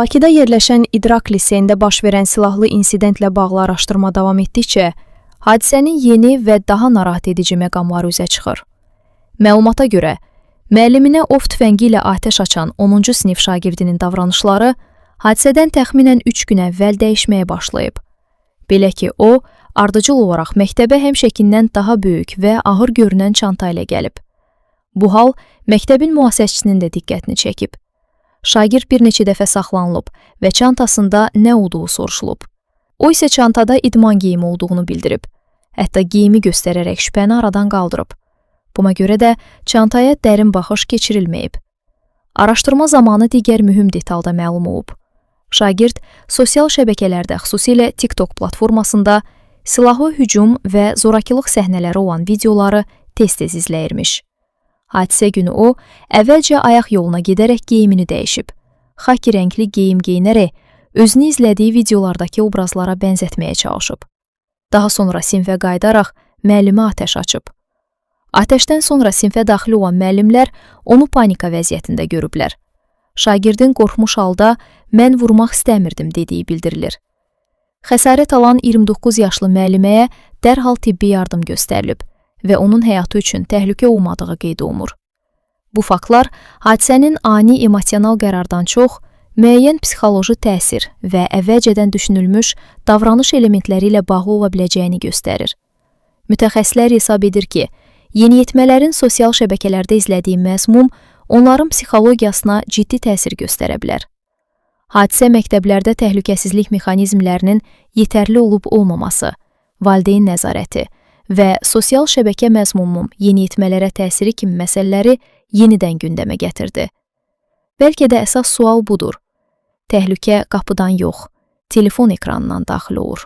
Bakıda yerləşən İdrak liseyində baş verən silahlı insidentlə bağlı araşdırma davam etdikcə, hadisənin yeni və daha narahat edici məqamları üzə çıxır. Məlumata görə, müəlliminə ov tüfəngi ilə atəş açan 10-cu sinif şagirdinin davranışları hadisədən təxminən 3 gün əvvəl dəyişməyə başlayıb. Belə ki, o, ardıcıl olaraq məktəbə həmişəkindən daha böyük və ağır görünən çanta ilə gəlib. Bu hal məktəbin mühafizəçisinin də diqqətini çəkib. Şagird bir neçə dəfə saxlanılıb və çantasında nə olduğu soruşulub. O isə çantada idman geyimi olduğunu bildirib. Hətta geyimi göstərərək şübhəni aradan qaldırıb. Buna görə də çantaya dərin baxış keçirilməyib. Araşdırma zamanı digər mühüm detalda məlum olub. Şagird sosial şəbəkələrdə, xüsusilə TikTok platformasında silahlı hücum və zorakılıq səhnələri olan videoları tez-tez izləyirmiş. Hadisə günü o, əvvəlcə ayaq yoluna gedərək geyimini dəyişib. Xaki rəngli geyim geyinərək özünü izlədiyi videolardakı obrazlara bənzətməyə çalışıb. Daha sonra sinfə qayıdaraq müəllimə atəş açıb. Atəşdən sonra sinfə daxil olan müəllimlər onu panika vəziyyətində görüblər. Şagirdin qorxmuş halda mən vurmaq istəmirdim dediyi bildirilir. Xəsarət alan 29 yaşlı müəlliməyə dərhal tibbi yardım göstərilib və onun həyatı üçün təhlükə olmadığı qeyd olunur. Bu faktlar hadisənin ani emosional qərardan çox, müəyyən psixoloji təsir və əvvəlcədən düşünülmüş davranış elementləri ilə bağlı ola biləcəyini göstərir. Mütəxəssislər hesab edir ki, yeniyetmələrin sosial şəbəkələrdə izlədiyi məzmun onların psixologiyasına ciddi təsir göstərə bilər. Hadisə məktəblərdə təhlükəsizlik mexanizmlərinin yetərli olub-olmaması, valideyn nəzarəti və sosial şəbəkə məzmununun yeniyetmələrə təsiri kimi məsələləri yenidən gündəmə gətirdi. Bəlkə də əsas sual budur. Təhlükə qapıdan yox, telefon ekranından daxil olur.